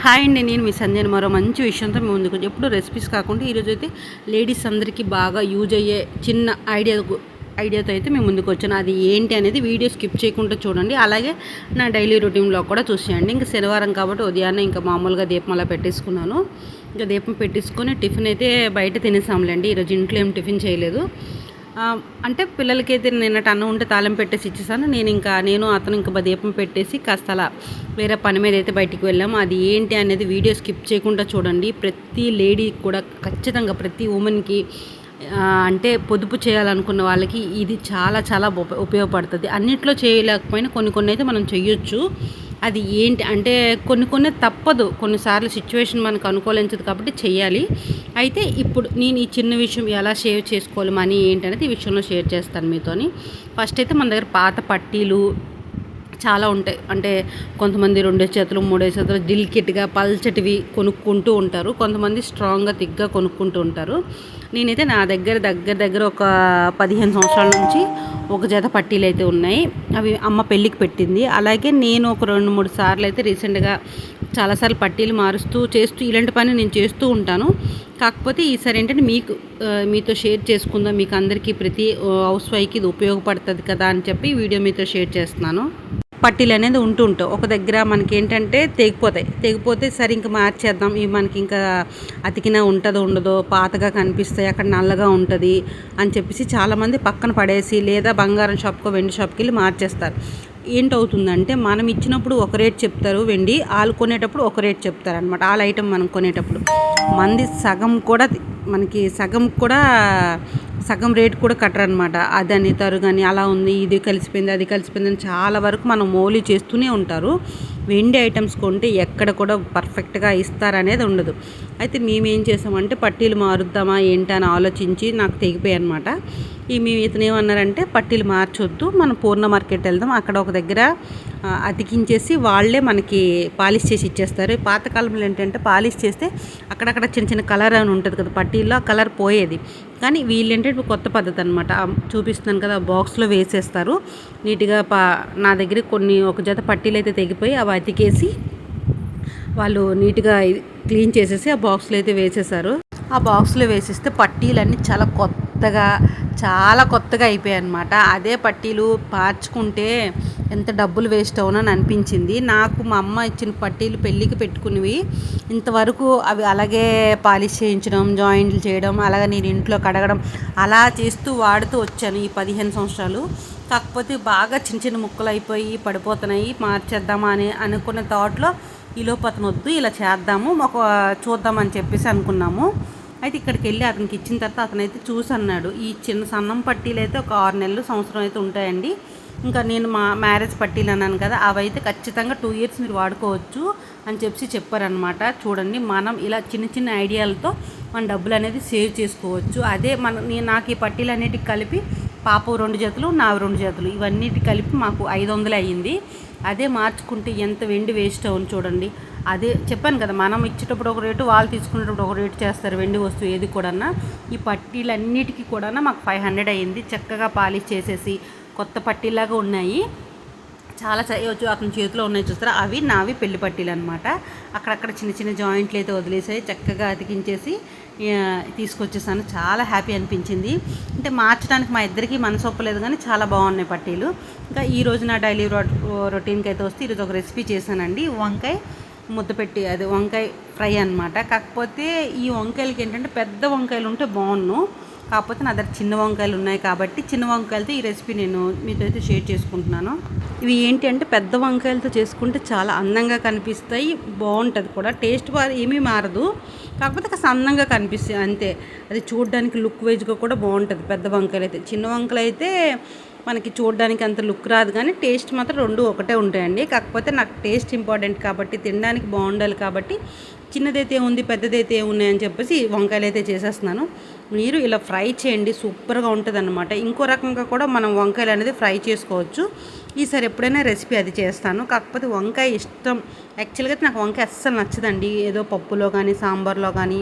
Hi అండి, నేను మీ సంజయ్. మరో మంచి విషయంతో మీ ముందుకు ఎప్పుడు రెసిపీస్ కాకుండా ఈరోజు అయితే లేడీస్ అందరికీ బాగా యూజ్ అయ్యే చిన్న ఐడియాతో అయితే మేము ముందుకు వచ్చాను. అది ఏంటి అనేది వీడియో స్కిప్ చేయకుండా చూడండి. అలాగే నా డైలీ రొటీన్లో కూడా చూసేయండి. ఇంకా శనివారం కాబట్టి ఉదయాన్నే ఇంకా మామూలుగా దీపం అలా పెట్టేసుకున్నాను. ఇంకా దీపం పెట్టేసుకొని టిఫిన్ అయితే బయట తినేసాంలేండి. ఈరోజు ఇంట్లో ఏం టిఫిన్ చేయలేదు. అంటే పిల్లలకైతే నిన్నటి అన్నం ఉంటే తాళం పెట్టేసి ఇచ్చేసాను. నేను అతను ఇంకా దీపం పెట్టేసి కాస్త అలా వేరే పని మీద అయితే బయటికి వెళ్ళాము. అది ఏంటి అనేది వీడియో స్కిప్ చేయకుండా చూడండి. ప్రతి లేడీ కూడా ఖచ్చితంగా ప్రతి ఉమెన్కి అంటే పొదుపు చేయాలనుకున్న వాళ్ళకి ఇది చాలా చాలా ఉపయోగపడుతుంది. అన్నిట్లో చేయలేకపోయినా కొన్ని అయితే మనం చెయ్యొచ్చు. అది ఏంటి అంటే కొన్ని తప్పదు, కొన్నిసార్లు సిచ్యువేషన్ మనకు అనుకూలించదు కాబట్టి చెయ్యాలి. అయితే ఇప్పుడు నేను ఈ చిన్న విషయం ఎలా సేవ్ చేసుకోవాలి మనీ ఏంటనేది ఈ విషయంలో షేర్ చేస్తాను మీతోని. ఫస్ట్ అయితే మన దగ్గర పాత పట్టీలు చాలా ఉంటాయి. అంటే కొంతమంది 2 చేతులు 3 చేతులు డిలికెట్గా పల్చటివి కొనుక్కుంటూ ఉంటారు. కొంతమంది స్ట్రాంగ్గా థిక్గా కొనుక్కుంటూ ఉంటారు. నేనైతే నా దగ్గర ఒక 15 సంవత్సరాల నుంచి ఒక జత పట్టీలు అయితే ఉన్నాయి. అవి అమ్మ పెళ్ళికి పెట్టింది. అలాగే నేను ఒక 2-3 సార్లు అయితే రీసెంట్గా చాలాసార్లు పట్టీలు చేస్తూ ఇలాంటి పని నేను చేస్తూ ఉంటాను. కాకపోతే ఈసారి ఏంటంటే మీతో షేర్ చేసుకుందాం, మీకు అందరికీ ప్రతి హౌస్ వైఫ్కి ఇది ఉపయోగపడుతుంది కదా అని చెప్పి వీడియో మీతో షేర్ చేస్తున్నాను. పట్టీలు అనేది ఉంటూ ఒక దగ్గర మనకి ఏంటంటే తెగిపోతే సరే ఇంకా మార్చేద్దాం, ఇవి మనకి ఇంకా అతికినా ఉంటుందో ఉండదో, పాతగా కనిపిస్తాయి, అక్కడ నల్లగా ఉంటుంది అని చెప్పేసి చాలామంది పక్కన పడేసి లేదా బంగారం షాప్కో వెండి షాప్కి వెళ్ళి మార్చేస్తారు. ఏంటవుతుందంటే మనం ఇచ్చినప్పుడు ఒక రేట్ చెప్తారు వెండి, వాళ్ళు కొనేటప్పుడు ఒక రేట్ చెప్తారు అనమాట. వాళ్ళ ఐటమ్ మనం కొనేటప్పుడు సగం రేట్ కూడా కట్టరనమాట. అదని తరుగని అలా ఉంది, ఇది కలిసిపోయింది అది కలిసిపోయిందని చాలా వరకు మనం మోలీ చేస్తూనే ఉంటారు. వెండి ఐటమ్స్ కొంటే ఎక్కడ కూడా పర్ఫెక్ట్గా ఇస్తారనేది ఉండదు. అయితే మేమేం చేసామంటే పట్టీలు మారుద్దామా ఏంటని ఆలోచించి నాకు తెగిపోయాయి అనమాట. మేము ఇతను ఏమన్నారంటే పట్టీలు మార్చొద్దు, మనం పూర్ణ మార్కెట్ వెళ్దాం, అక్కడ ఒక దగ్గర అతికించేసి వాళ్ళే మనకి పాలిష్ చేసి ఇచ్చేస్తారు. పాతకాలంలో ఏంటంటే పాలిష్ చేస్తే అక్కడక్కడ చిన్న కలర్ అని ఉంటుంది కదా పట్టీల్లో, ఆ కలర్ పోయేది. కానీ వీళ్ళేంటంటే ఇప్పుడు కొత్త పద్ధతి అనమాట. చూపిస్తున్నాను కదా, బాక్స్లో వేసేస్తారు నీట్గా. నా దగ్గర ఒక జత పట్టీలు అయితే తెగిపోయి అవి అతికేసి వాళ్ళు నీట్గా క్లీన్ చేసేసి ఆ బాక్స్లో అయితే వేసేసారు. ఆ బాక్స్లో వేసేస్తే పట్టీలన్నీ చాలా కొత్తగా అయిపోయాయి అనమాట. అదే పట్టీలు మార్చుకుంటే ఎంత డబ్బులు వేస్ట్ అవునని అనిపించింది నాకు. మా అమ్మ ఇచ్చిన పట్టీలు పెళ్ళికి పెట్టుకునేవి ఇంతవరకు అవి అలాగే పాలిష్ చేయించడం, జాయింట్లు చేయడం, అలాగే నేను ఇంట్లో కడగడం అలా చేస్తూ వాడుతూ వచ్చాను ఈ 15 సంవత్సరాలు. కాకపోతే బాగా చిన్న ముక్కలు అయిపోయి పడిపోతున్నాయి, మార్చేద్దామా అని అనుకున్న థాట్లో ఈలోపు అతను వద్దు ఇలా చేద్దాము చూద్దామని చెప్పేసి అనుకున్నాము. అయితే ఇక్కడికి వెళ్ళి అతనికి ఇచ్చిన తర్వాత అతనైతే చూసి అన్నాడు, ఈ చిన్న సన్నం పట్టీలు అయితే ఒక 6 నెలలు సంవత్సరం అయితే ఉంటాయండి. ఇంకా నేను మా మ్యారేజ్ పట్టీలు అన్నాను కదా, అవి అయితే ఖచ్చితంగా 2 years మీరు వాడుకోవచ్చు అని చెప్పారనమాట. చూడండి, మనం ఇలా చిన్న ఐడియాలతో మన డబ్బులు అనేది సేవ్ చేసుకోవచ్చు. అదే నాకు ఈ పట్టీలు అన్నిటికి కలిపి పాప 2 జతలు, నా 2 జతలు, ఇవన్నిటి కలిపి మాకు 500 అయ్యింది. అదే మార్చుకుంటే ఎంత వెండి వేస్ట్ అవును చూడండి. అదే చెప్పాను కదా, మనం ఇచ్చేటప్పుడు ఒక రేటు, వాళ్ళు తీసుకునేటప్పుడు ఒక రేటు చేస్తారు వెండి వస్తువు ఏది కూడా. ఈ పట్టీలన్నిటికీ కూడా మాకు 500 అయ్యింది. చక్కగా పాలిష్ చేసేసి కొత్త పట్టీలాగా ఉన్నాయి. చాలా చేయవచ్చు. అతని చేతిలో ఉన్నాయి చూస్తారా, అవి నావి పెళ్లి పట్టీలు అనమాట. అక్కడక్కడ చిన్న జాయింట్లు అయితే వదిలేసాయి, చక్కగా అతికించేసి తీసుకొచ్చేసాను. చాలా హ్యాపీ అనిపించింది. అంటే మార్చడానికి మా ఇద్దరికి మనసు ఒప్పలేదు, కానీ చాలా బాగున్నాయి పట్టీలు. ఇంకా ఈరోజు నా డైలీ రొటీన్కి అయితే వస్తే ఈరోజు ఒక రెసిపీ చేశానండి, వంకాయ ముద్దపెట్టి, అది వంకాయ ఫ్రై అనమాట. కాకపోతే ఈ వంకాయలకి ఏంటంటే పెద్ద వంకాయలు ఉంటే బాగుండు, కాకపోతే నా దగ్గర చిన్న వంకాయలు ఉన్నాయి కాబట్టి చిన్న వంకాయలతో ఈ రెసిపీ నేను మీతో అయితే షేర్ చేసుకుంటున్నాను. ఇవి ఏంటి అంటే పెద్ద వంకాయలతో చేసుకుంటే చాలా అందంగా కనిపిస్తాయి, బాగుంటుంది కూడా. టేస్ట్ ఏమీ మారదు, కాకపోతే కాస్త అందంగా కనిపిస్తాయి అంతే. అది చూడడానికి లుక్ వైజ్గా కూడా బాగుంటుంది పెద్ద వంకాయలు అయితే. చిన్న వంకాయలు అయితే మనకి చూడడానికి అంత లుక్ రాదు, కానీ టేస్ట్ మాత్రం 2 ఒకటే ఉంటాయండి. కాకపోతే నాకు టేస్ట్ ఇంపార్టెంట్ కాబట్టి, తినడానికి బాగుండాలి కాబట్టి చిన్నదైతే ఉంది పెద్దదైతే ఉన్నాయని చెప్పేసి వంకాయలు అయితే చేసేస్తున్నాను. మీరు ఇలా ఫ్రై చేయండి, సూపర్గా ఉంటుంది అన్నమాట. ఇంకో రకంగా కూడా మనం వంకాయలు అనేది ఫ్రై చేసుకోవచ్చు. ఈసారి ఎప్పుడైనా రెసిపీ అది చేస్తాను. కాకపోతే వంకాయ ఇష్టం. యాక్చువల్‌గా అయితే నాకు వంకాయ అస్సలు నచ్చదండి. ఏదో పప్పులో కానీ, సాంబార్‌లో కానీ,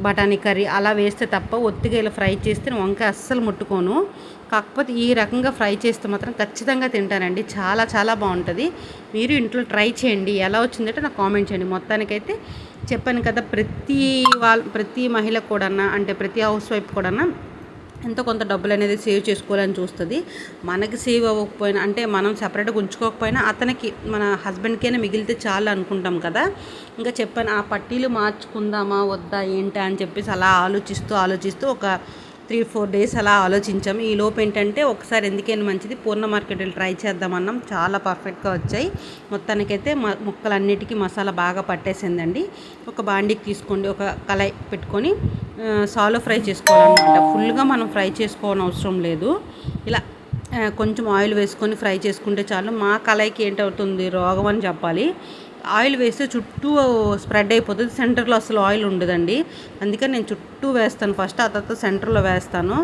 బఠానీ కర్రీ అలా వేస్తే తప్ప ఒత్తిగా ఇలా ఫ్రై చేస్తే నేను వంకాయ అస్సలు ముట్టుకోను. కాకపోతే ఈ రకంగా ఫ్రై చేస్తే మాత్రం ఖచ్చితంగా తింటానండి. చాలా చాలా బావుంటది. మీరు ఇంట్లో ట్రై చేయండి. ఎలా వచ్చిందంటే నాకు కామెంట్ చేయండి. మొత్తానికైతే చెప్పాను కదా! ప్రతి మహిళ కూడానా, అంటే ప్రతి హౌస్ వైఫ్ కూడానా ఎంతో కొంత డబ్బులు అనేది సేవ్ చేసుకోవాలని చూస్తుంది. మనకి సేవ్ అవ్వకపోయినా, అంటే మనం సపరేట్గా ఉంచుకోకపోయినా అతనికి, మన హస్బెండ్కైనా మిగిలితే చాలు అనుకుంటాం కదా. ఇంకా చెప్పాను, ఆ పట్టీలు మార్చుకుందామా వద్దా ఏంటా అని చెప్పేసి అలా ఆలోచిస్తూ ఒక 3-4 డేస్ అలా ఆలోచించాము. ఈ లోపు ఏంటంటే ఒకసారి ఎందుకైనా మంచిది పూర్ణ మార్కెట్ వెళ్ళి ట్రై చేద్దామన్నాం. చాలా పర్ఫెక్ట్గా వచ్చాయి. మొత్తానికైతే ముక్కలన్నిటికీ మసాలా బాగా పట్టేసిందండి. ఒక బాండీకి తీసుకోండి, ఒక కళాయి పెట్టుకొని సాలో ఫ్రై చేసుకోవాలన్నమాట. ఫుల్గా మనం ఫ్రై చేసుకోవడం అవసరం లేదు. ఇలా కొంచెం ఆయిల్ వేసుకొని ఫ్రై చేసుకుంటే చాలు. మా కళాయికి ఏంటవుతుంది, రోగం అని చెప్పాలి. ఆయిల్ వేస్తే చుట్టూ స్ప్రెడ్ అయిపోతుంది. సెంటర్లో అసలు ఆయిల్ ఉండదండి. అందుకని నేను చుట్టూ వేస్తాను ఫస్ట్, ఆ తర్వాత సెంటర్లో వేస్తాను.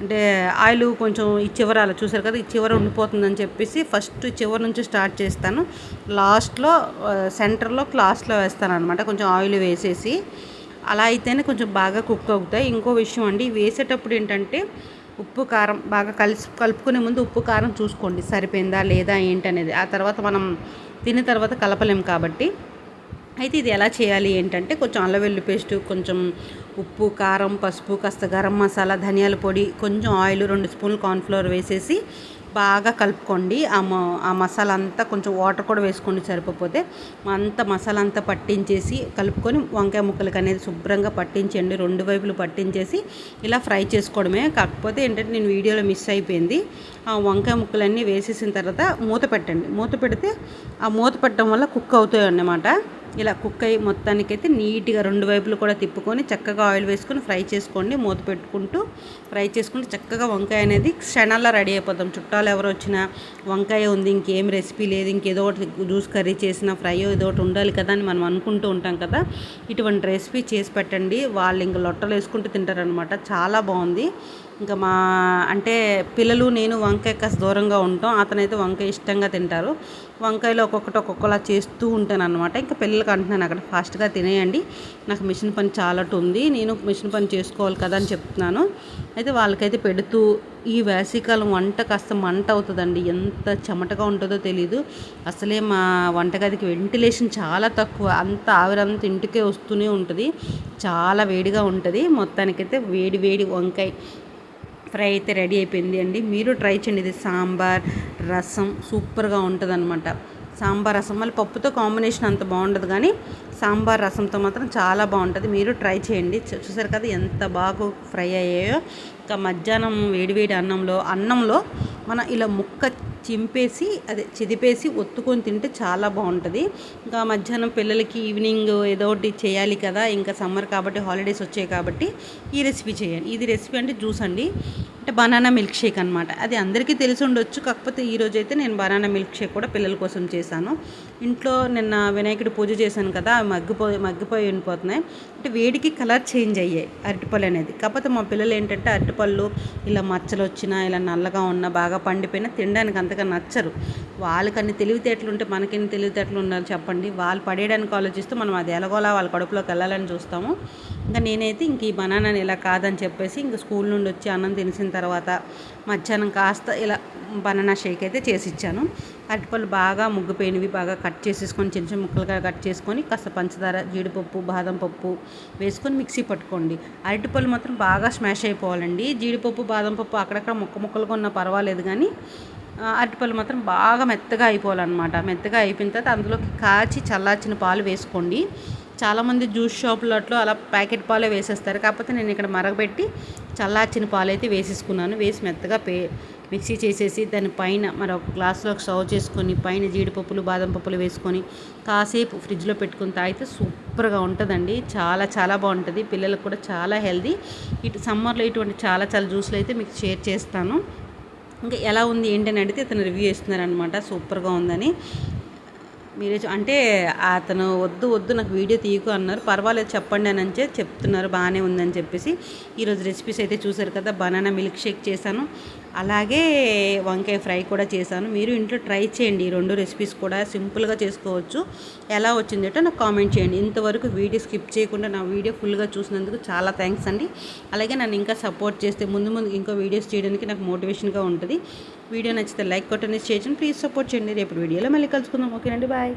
అంటే ఆయిల్ కొంచెం ఈ చివర అలా చూసారు కదా, ఈ చివర ఉండిపోతుందని చెప్పేసి ఫస్ట్ చివరి నుంచి స్టార్ట్ చేస్తాను. లాస్ట్లో సెంటర్లో లాస్ట్లో వేస్తాను అనమాట. కొంచెం ఆయిల్ వేసేసి అలా అయితేనే కొంచెం బాగా కుక్ అవుతాయి. ఇంకో విషయం అండి, వేసేటప్పుడు ఏంటంటే ఉప్పు కారం బాగా కలుపుకునే ముందు ఉప్పు కారం చూసుకోండి సరిపోయిందా లేదా ఏంటనేది. ఆ తర్వాత మనం తిన్న తర్వాత కలపలేం కాబట్టి. అయితే ఇది ఎలా చేయాలి ఏంటంటే, కొంచెం అల్లం వెల్లుల్లి పేస్టు, కొంచెం ఉప్పు, కారం, పసుపు, కాస్త గరం మసాలా, ధనియాల పొడి, కొంచెం ఆయిల్, 2 స్పూన్లు కార్న్‌ఫ్లోర్ వేసేసి బాగా కలుపుకోండి. ఆ మసాలా అంతా, కొంచెం వాటర్ కూడా వేసుకోండి సరిపోతే. అంతా మసాలా అంతా పట్టించేసి కలుపుకొని వంకాయ ముక్కలకి అనేది శుభ్రంగా పట్టించండి. 2 వైపులు పట్టించేసి ఇలా ఫ్రై చేసుకోవడమే. కాకపోతే ఏంటంటే నేను వీడియోలో మిస్ అయిపోయింది. ఆ వంకాయ ముక్కలన్నీ వేసేసిన తర్వాత మూత పెట్టండి. మూత పెడితే ఆ మూత పెట్టడం వల్ల కుక్ అవుతాయి అన్నమాట. ఇలా కుక్ అయ్యి మొత్తానికైతే నీట్గా 2 వైపులు కూడా తిప్పుకొని చక్కగా ఆయిల్ వేసుకొని ఫ్రై చేసుకోండి. మూత పెట్టుకుంటూ ఫ్రై చేసుకుంటే చక్కగా వంకాయ అనేది క్షణాల్లో రెడీ అయిపోతాం. చుట్టాలు ఎవరు వచ్చినా వంకాయ ఉంది, ఇంకేం రెసిపీ లేదు, ఇంకేదో ఒకటి జ్యూస్ కర్రీ చేసిన ఫ్రై ఏదో ఒకటి ఉండాలి కదా అని మనం అనుకుంటూ ఉంటాం కదా. ఇటువంటి రెసిపీ చేసి పెట్టండి, వాళ్ళు ఇంక లొట్టలు వేసుకుంటూ తింటారనమాట. చాలా బాగుంది. ఇంకా అంటే పిల్లలు, నేను వంకాయ కాస్త దూరంగా ఉంటాం. అతనైతే వంకాయ ఇష్టంగా తింటారు. వంకాయలో ఒక్కొక్కలా చేస్తూ ఉంటాను అనమాట. ఇంకా పిల్లలకి అంటున్నాను అక్కడ ఫాస్ట్గా తినేయండి, నాకు మిషన్ పని చాలా ఉంది, నేను మిషన్ పని చేసుకోవాలి కదా అని చెప్తున్నాను. అయితే వాళ్ళకైతే పెడుతూ, ఈ వేసవికాలం వంట కాస్త మంట అవుతుందండి. ఎంత చెమటగా ఉంటుందో తెలీదు. అసలే మా వంటగదికి వెంటిలేషన్ చాలా తక్కువ. అంత ఆవిరంతా ఇంటికే వస్తూనే ఉంటుంది. చాలా వేడిగా ఉంటుంది. మొత్తానికైతే వేడి వంకాయ ఫ్రై అయితే రెడీ అయిపోయింది అండి. మీరు ట్రై చేయండి. ఇది సాంబార్, రసం సూపర్గా ఉంటుంది అనమాట. సాంబార్ రసం మళ్ళీ పప్పుతో కాంబినేషన్ అంత బాగుండదు, కానీ సాంబార్ రసంతో మాత్రం చాలా బాగుంటుంది. మీరు ట్రై చేయండి. చూసారు కదా ఎంత బాగా ఫ్రై అయ్యాయో. ఇంకా మధ్యాహ్నం వేడివేడి అన్నంలో మనం ఇలా ముక్క చింపేసి, అదే చిదిపేసి ఒత్తుకొని తింటే చాలా బాగుంటుంది. ఇంకా మధ్యాహ్నం పిల్లలకి ఈవినింగ్ ఏదో ఒకటి చేయాలి కదా, ఇంకా సమ్మర్ కాబట్టి, హాలిడేస్ వచ్చాయి కాబట్టి ఈ రెసిపీ చేయాలి. ఇది రెసిపీ అంటే జ్యూస్ అండి, అంటే బనానా మిల్క్ షేక్ అనమాట. అది అందరికీ తెలిసి ఉండొచ్చు. కాకపోతే ఈరోజు అయితే నేను బనానా మిల్క్ షేక్ కూడా పిల్లల కోసం చేశాను. ఇంట్లో నిన్న వినాయకుడి పూజ చేశాను కదా, మగ్గిపోయి ఉండిపోతున్నాయి. అంటే వేడికి కలర్ చేంజ్ అయ్యాయి అరటిపళ్ళు అనేది. కాకపోతే మా పిల్లలు ఏంటంటే అరటిపళ్ళు ఇలా మచ్చలు వచ్చినా, ఇలా నల్లగా ఉన్నా, బాగా పండిపోయినా తినడానికి అంతగా నచ్చరు. వాళ్ళకన్నీ తెలివితేటలు ఉంటే మనకెన్ని తెలివితేటలు ఉండాలి చెప్పండి. వాళ్ళు పడేయడానికి ఆలోచిస్తూ మనం అది ఎలాగోలా వాళ్ళ కడుపులోకి వెళ్ళాలని చూస్తాము. ఇంకా నేనైతే ఇంక ఈ బనానాని ఇలా కాదని చెప్పేసి ఇంక స్కూల్ నుండి వచ్చి అన్నం తినేసిన తర్వాత మధ్యాహ్నం కాస్త ఇలా బనానా షేక్ అయితే చేసి ఇచ్చాను. అరటిపళ్ళు బాగా ముగ్గిపోయినవి బాగా కట్ చేసేసుకొని, చిన్న చిన్న ముక్కలుగా కట్ చేసుకొని, కాస్త పంచదార, జీడిపప్పు, బాదం పప్పు వేసుకొని మిక్సీ పట్టుకోండి. అరటిపళ్ళు మాత్రం బాగా స్మాష్ అయిపోవాలండి. జీడిపప్పు, బాదం పప్పు అక్కడక్కడ ముక్కలుగా ఉన్నా పర్వాలేదు, కానీ అరటిపళ్ళు మాత్రం బాగా మెత్తగా అయిపోవాలన్నమాట. మెత్తగా అయిపోయిన తర్వాత అందులోకి కాచి చల్లార్చిన పాలు వేసుకోండి. చాలామంది జ్యూస్ షాపులలో అలా ప్యాకెట్ పాలే వేసేస్తారు. కాకపోతే నేను ఇక్కడ మరగబెట్టి చల్లార్చిన పాలు అయితే వేసేసుకున్నాను. వేసి మెత్తగా మిక్సీ చేసేసి దాని పైన మరొక గ్లాస్లోకి సర్వ్ చేసుకొని, పైన జీడిపప్పులు, బాదం పప్పులు వేసుకొని కాసేపు ఫ్రిడ్జ్లో పెట్టుకుని తాగితే సూపర్గా ఉంటుందండి. చాలా చాలా బాగుంటుంది. పిల్లలకు కూడా చాలా హెల్దీ. సమ్మర్లో ఇటువంటి చాలా జ్యూస్లు అయితే మీకు షేర్ చేస్తాను. ఇంకా ఎలా ఉంది ఏంటని అడిగితే ఇతను రివ్యూ చేస్తున్నారనమాట, సూపర్గా ఉందని. మీరే అంటే అతను వద్దు నాకు వీడియో తీయకు అన్నారు. పర్వాలేదు చెప్పండి అని చెప్తున్నారు, బాగానే ఉందని చెప్పేసి. ఈరోజు రెసిపీస్ అయితే చూసారు కదా, బనానా మిల్క్ షేక్ చేశాను, అలాగే వంకాయ ఫ్రై కూడా చేశాను. మీరు ఇంట్లో ట్రై చేయండి. ఈ 2 రెసిపీస్ కూడా సింపుల్గా చేసుకోవచ్చు. ఎలా వచ్చిందేటో నాకు కామెంట్ చేయండి. ఇంతవరకు వీడియో స్కిప్ చేయకుండా నా వీడియో ఫుల్గా చూసినందుకు చాలా థ్యాంక్స్ అండి. అలాగే నన్ను ఇంకా సపోర్ట్ చేస్తే ముందు ముందు ఇంకో వీడియోస్ చేయడానికి నాకు మోటివేషన్గా ఉంటుంది. వీడియో నచ్చితే లైక్ కొట్టండి, షేర్ చేయండి, ప్లీజ్ సపోర్ట్ చేయండి. రేపు వీడియోలో మళ్ళీ కలుసుకుందాం. ఓకేనండి, బాయ్.